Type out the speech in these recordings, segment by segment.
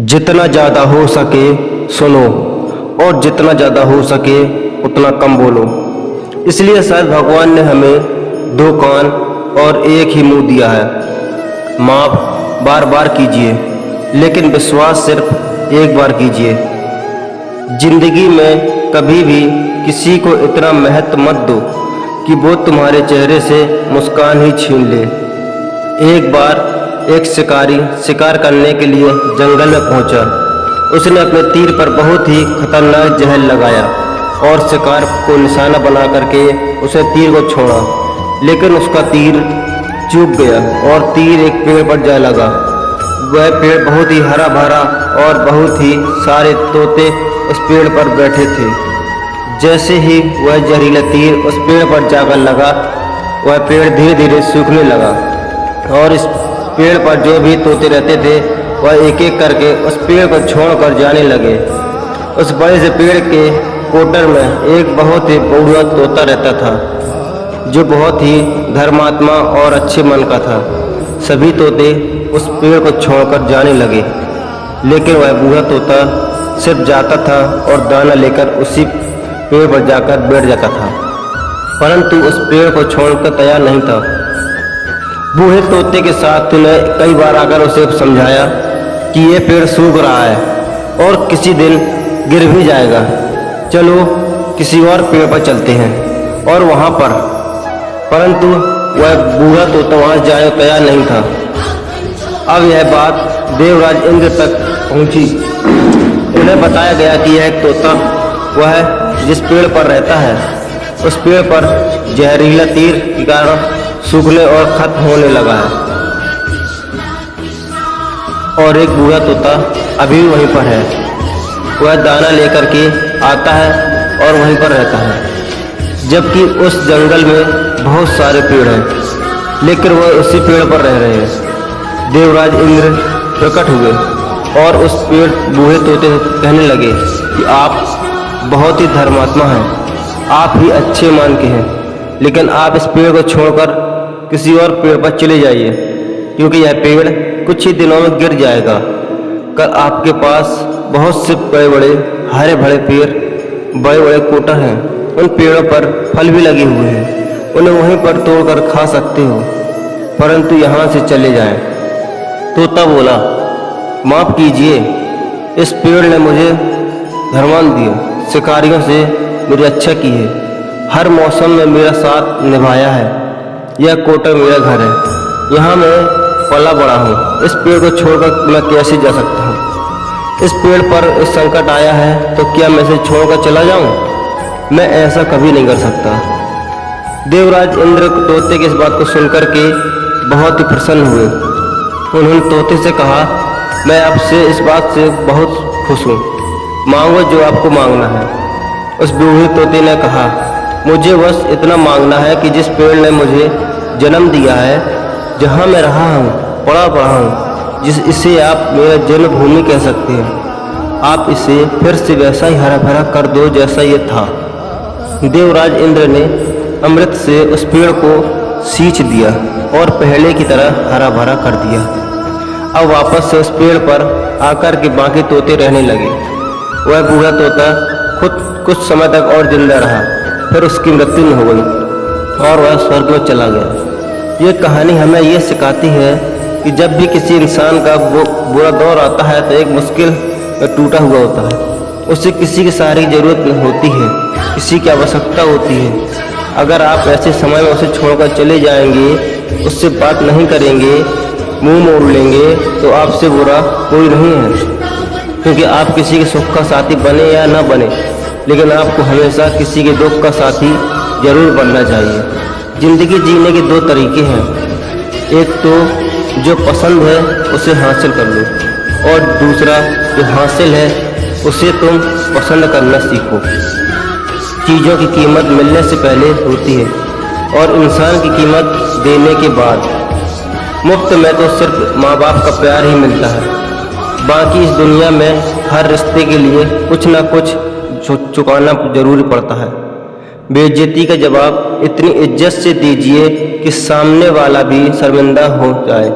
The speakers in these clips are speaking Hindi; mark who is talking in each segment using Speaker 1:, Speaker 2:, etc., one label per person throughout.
Speaker 1: जितना ज़्यादा हो सके सुनो और जितना ज़्यादा हो सके उतना कम बोलो। इसलिए शायद भगवान ने हमें दो कान और एक ही मुंह दिया है। माफ़ बार बार कीजिए, लेकिन विश्वास सिर्फ एक बार कीजिए। जिंदगी में कभी भी किसी को इतना महत्व मत दो कि वो तुम्हारे चेहरे से मुस्कान ही छीन ले। एक बार एक शिकारी शिकार करने के लिए जंगल में पहुंचा। उसने अपने तीर पर बहुत ही खतरनाक जहर लगाया और शिकार को निशाना बना करके उसे तीर को छोड़ा, लेकिन उसका तीर चूक गया और तीर एक पेड़ पर जा लगा। वह पेड़ बहुत ही हरा भरा और बहुत ही सारे तोते उस पेड़ पर बैठे थे। जैसे ही वह जहरीला तीर उस पेड़ पर जाकर लगा, वह पेड़ धीरे धीरे सूखने लगा और इस पेड़ पर जो भी तोते रहते थे वह एक एक करके उस पेड़ को छोड़कर जाने लगे। उस बड़े से पेड़ के कोटर में एक बहुत ही बूढ़ा तोता रहता था, जो बहुत ही धर्मात्मा और अच्छे मन का था। सभी तोते उस पेड़ को छोड़कर जाने लगे, लेकिन वह बूढ़ा तोता सिर्फ जाता था और दाना लेकर उसी पेड़ पर जाकर बैठ जाता था, परंतु उस पेड़ को छोड़कर तैयार नहीं था। बूढ़े तोते के साथ ने कई बार आकर उसे समझाया कि ये पेड़ सूख रहा है और किसी दिन गिर भी जाएगा, चलो किसी और पेड़ पर चलते हैं। और वहाँ पर परंतु वह बूढ़ा तोता वहाँ जाने को तैयार नहीं था। अब यह बात देवराज इंद्र तक पहुँची। उन्हें बताया गया कि यह एक तोता वह जिस पेड़ पर रहता है, उस पेड़ पर जहरीला तीर के कारण सूखने और खत्म होने लगा है, और एक बूढ़ा तोता अभी वहीं पर है। वह दाना लेकर के आता है और वहीं पर रहता है, जबकि उस जंगल में बहुत सारे पेड़ हैं, लेकिन वह उसी पेड़ पर रह रहे हैं। देवराज इंद्र प्रकट हुए और उस पेड़ बूढ़े तोते से कहने लगे कि आप बहुत ही धर्मात्मा हैं, आप ही अच्छे मान के हैं, लेकिन आप इस पेड़ को छोड़कर किसी और पेड़ पर चले जाइए, क्योंकि यह पेड़ कुछ ही दिनों में गिर जाएगा। कल आपके पास बहुत से बड़े बड़े हरे भरे पेड़, बड़े बड़े कोटर हैं, उन पेड़ों पर फल भी लगे हुए हैं, उन्हें वहीं पर तोड़कर खा सकते हो, परंतु यहाँ से चले जाएं। तोता बोला, माफ़ कीजिए, इस पेड़ ने मुझे धर्मान दिया, शिकारियों से मेरी अच्छा की है, हर मौसम में मेरा साथ निभाया है। यह कोटर मेरा घर है, यहाँ मैं पला बड़ा हूँ। इस पेड़ को छोड़कर मैं कैसे जा सकता हूँ? इस पेड़ पर इस संकट आया है तो क्या मैं इसे छोड़कर चला जाऊँ? मैं ऐसा कभी नहीं कर सकता। देवराज इंद्र तोते की इस बात को सुनकर के बहुत ही प्रसन्न हुए। उन्होंने तोते से कहा, मैं आपसे इस बात से बहुत खुश हूँ, मांगो जो आपको मांगना है। उस बूढ़े तोते ने कहा, मुझे बस इतना मांगना है कि जिस पेड़ ने मुझे जन्म दिया है, जहाँ मैं रहा हूँ, पड़ा हूँ, इसे आप मेरा जन्मभूमि कह सकते हैं, आप इसे फिर से वैसा ही हरा भरा कर दो जैसा ये था। देवराज इंद्र ने अमृत से उस पेड़ को सींच दिया और पहले की तरह हरा भरा कर दिया। अब वापस से उस पेड़ पर आकर के बाकी तोते रहने लगे। वह बूढ़ा तोता खुद कुछ समय तक और जिंदा रहा, फिर उसकी मृत्यु हो गई और वह स्वर्ग में चला गया। ये कहानी हमें ये सिखाती है कि जब भी किसी इंसान का बुरा दौर आता है तो एक मुश्किल में टूटा हुआ होता है, उसे किसी की सहारे की जरूरत होती है, किसी की आवश्यकता होती है। अगर आप ऐसे समय में उसे छोड़कर चले जाएंगे, उससे बात नहीं करेंगे, मुंह मोड़ लेंगे, तो आपसे बुरा कोई नहीं है, क्योंकि आप किसी के सुख का साथी बने या ना बने, लेकिन आपको हमेशा किसी के दुख का साथी जरूर बनना चाहिए। ज़िंदगी जीने के दो तरीके हैं, एक तो जो पसंद है उसे हासिल कर लो, और दूसरा जो हासिल है उसे तुम पसंद करना सीखो। चीज़ों की कीमत मिलने से पहले होती है और इंसान की कीमत देने के बाद। मुफ्त में तो सिर्फ माँ बाप का प्यार ही मिलता है, बाकी इस दुनिया में हर रिश्ते के लिए कुछ ना कुछ चुकाना जरूरी पड़ता है। बेइज्जती का जवाब इतनी इज्जत से दीजिए कि सामने वाला भी शर्मिंदा हो जाए।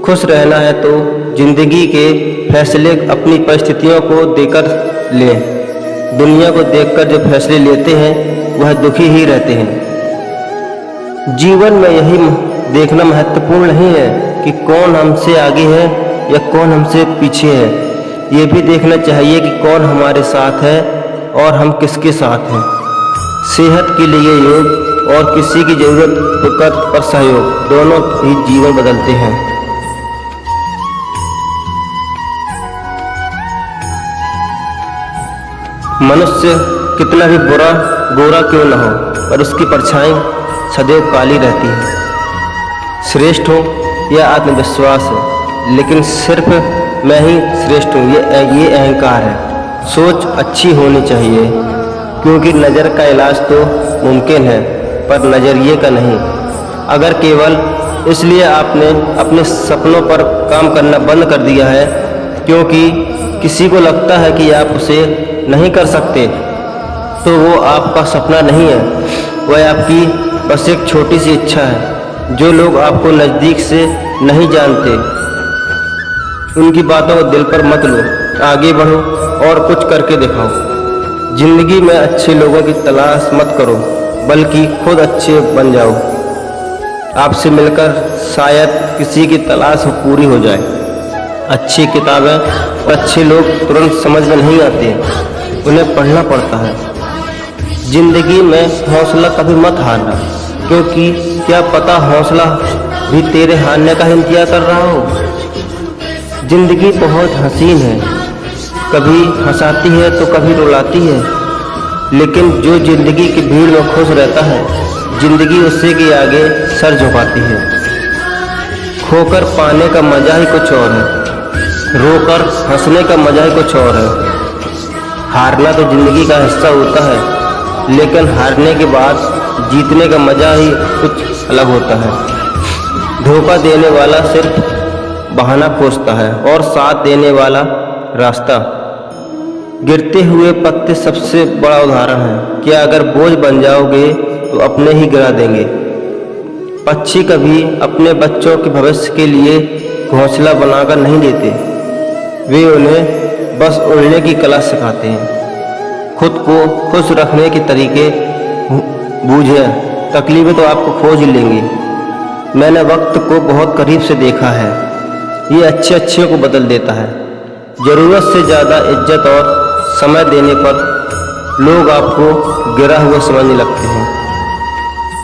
Speaker 1: खुश रहना है तो जिंदगी के फैसले अपनी परिस्थितियों को देकर लें। दुनिया को देखकर जो फैसले लेते हैं वह दुखी ही रहते हैं। जीवन में यही देखना महत्वपूर्ण नहीं है कि कौन हमसे आगे है या कौन हमसे पीछे है, ये भी देखना चाहिए कि कौन हमारे साथ है और हम किसके साथ हैं। सेहत के लिए योग और किसी की ज़रूरत पर सहयोग दोनों ही जीवन बदलते हैं। मनुष्य कितना भी गोरा क्यों न हो, पर उसकी परछाई सदैव काली रहती है। श्रेष्ठ हो यह आत्मविश्वास है, लेकिन सिर्फ मैं ही श्रेष्ठ हूँ ये अहंकार है। सोच अच्छी होनी चाहिए, क्योंकि नज़र का इलाज तो मुमकिन है पर नज़रिए का नहीं। अगर केवल इसलिए आपने अपने सपनों पर काम करना बंद कर दिया है क्योंकि किसी को लगता है कि आप उसे नहीं कर सकते, तो वो आपका सपना नहीं है, वह आपकी बस एक छोटी सी इच्छा है। जो लोग आपको नज़दीक से नहीं जानते उनकी बातों को दिल पर मत लो, आगे बढ़ो और कुछ करके दिखाओ। जिंदगी में अच्छे लोगों की तलाश मत करो, बल्कि खुद अच्छे बन जाओ। आपसे मिलकर शायद किसी की तलाश पूरी हो जाए। अच्छी किताबें और अच्छे लोग तुरंत समझ में नहीं आते, उन्हें पढ़ना पड़ता है। जिंदगी में हौसला कभी मत हारना, क्योंकि क्या पता हौसला भी तेरे हारने का इंतजार कर रहा हो। जिंदगी बहुत हसीन है, कभी हंसाती है तो कभी रुलाती है, लेकिन जो जिंदगी की भीड़ में खुश रहता है, जिंदगी उससे के आगे सर झुकाती है। खोकर पाने का मजा ही कुछ और है, रोकर हंसने का मजा ही कुछ और है। हारना तो जिंदगी का हिस्सा होता है, लेकिन हारने के बाद जीतने का मजा ही कुछ अलग होता है। धोखा देने वाला सिर्फ बहाना खोजता है और साथ देने वाला रास्ता। गिरते हुए पत्ते सबसे बड़ा उदाहरण है। क्या अगर बोझ बन जाओगे तो अपने ही गिरा देंगे। पक्षी कभी अपने बच्चों के भविष्य के लिए घोंसला बनाकर नहीं देते, वे उन्हें बस उड़ने की कला सिखाते हैं। खुद को खुश रखने के तरीके बूझें, तकलीफें तो आपको खोज ही लेंगी। मैंने वक्त को बहुत करीब से देखा है, ये अच्छे को बदल देता है। ज़रूरत से ज़्यादा इज्जत और समय देने पर लोग आपको गिरा हुआ समझने लगते हैं।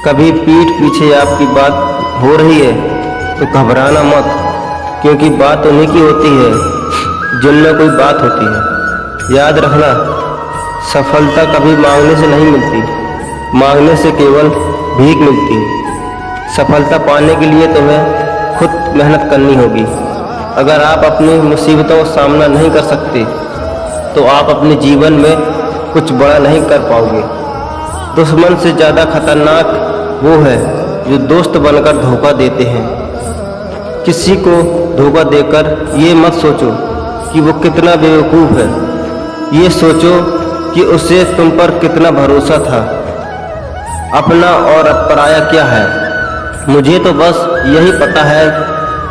Speaker 1: कभी पीठ पीछे आपकी बात हो रही है तो घबराना मत, क्योंकि बात उन्हीं की होती है जिनमें कोई बात होती है। याद रखना, सफलता कभी मांगने से नहीं मिलती, मांगने से केवल भीख मिलती है। सफलता पाने के लिए तुम्हें खुद मेहनत करनी होगी। अगर आप अपनी मुसीबतों का सामना नहीं कर सकते तो आप अपने जीवन में कुछ बड़ा नहीं कर पाओगे। दुश्मन से ज़्यादा खतरनाक वो है जो दोस्त बनकर धोखा देते हैं। किसी को धोखा देकर ये मत सोचो कि वो कितना बेवकूफ़ है, ये सोचो कि उसे तुम पर कितना भरोसा था। अपना और पराया क्या है? मुझे तो बस यही पता है,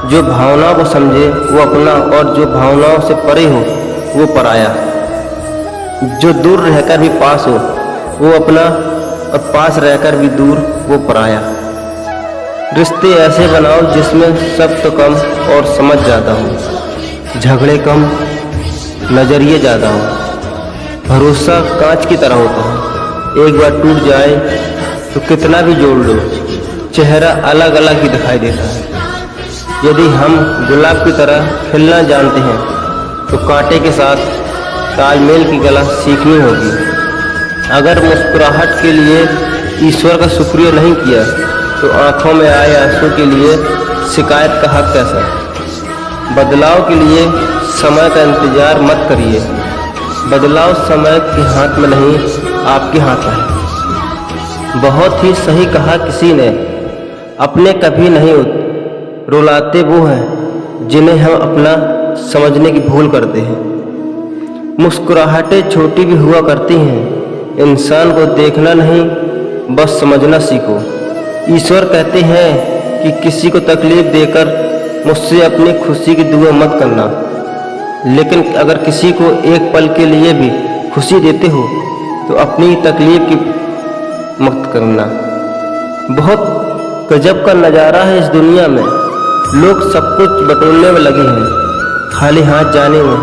Speaker 1: जो भावनाओं को समझे वो अपना, और जो भावनाओं से परे हो वो पराया। जो दूर रहकर भी पास हो वो अपना, और पास रहकर भी दूर वो पराया। रिश्ते ऐसे बनाओ जिसमें शब्द कम और समझ ज़्यादा हो, झगड़े कम, नज़रिए ज़्यादा हो। भरोसा कांच की तरह होता है, एक बार टूट जाए तो कितना भी जोड़ लो, चेहरा अलग अलग ही दिखाई देता है। यदि हम गुलाब की तरह खिलना जानते हैं तो कांटे के साथ तालमेल की कला सीखनी होगी। अगर मुस्कुराहट के लिए ईश्वर का शुक्रिया नहीं किया तो आंखों में आए आंसू के लिए शिकायत का हक कैसा? बदलाव के लिए समय का इंतजार मत करिए, बदलाव समय के हाथ में नहीं आपके हाथ में है। बहुत ही सही कहा किसी ने, अपने कभी नहीं रुलाते वो हैं जिन्हें हम अपना समझने की भूल करते हैं। मुस्कुराहटें छोटी भी हुआ करती हैं, इंसान को देखना नहीं बस समझना सीखो। ईश्वर कहते हैं कि किसी को तकलीफ देकर मुझसे अपनी खुशी की दुआ मत करना। लेकिन अगर किसी को एक पल के लिए भी खुशी देते हो तो अपनी तकलीफ की मत करना। बहुत गजब का नज़ारा है इस दुनिया में। लोग सब कुछ बटोरने में लगे हैं, खाली हाथ जाने में।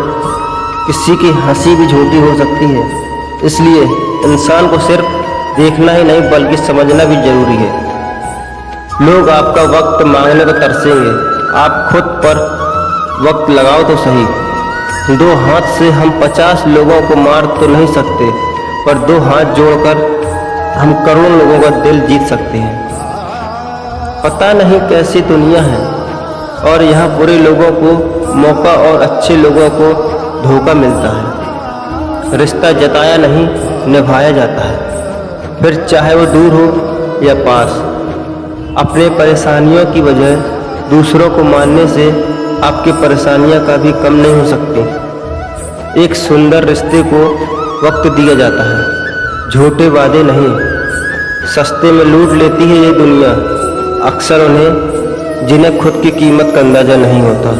Speaker 1: किसी की हंसी भी झूठी हो सकती है, इसलिए इंसान को सिर्फ देखना ही नहीं बल्कि समझना भी जरूरी है। लोग आपका वक्त मांगने को तरसेंगे, आप खुद पर वक्त लगाओ तो सही। 2 हाथ से हम 50 लोगों को मार तो नहीं सकते, पर 2 हाथ जोड़कर हम करोड़ लोगों का दिल जीत सकते हैं। पता नहीं कैसी दुनिया है और यहाँ बुरे लोगों को मौका और अच्छे लोगों को धोखा मिलता है। रिश्ता जताया नहीं निभाया जाता है, फिर चाहे वो दूर हो या पास। अपने परेशानियों की वजह दूसरों को मानने से आपकी परेशानियां कभी कम नहीं हो सकती। एक सुंदर रिश्ते को वक्त दिया जाता है, झूठे वादे नहीं। सस्ते में लूट लेती है ये दुनिया अक्सर उन्हें जिन्हें खुद की कीमत का अंदाजा नहीं होता।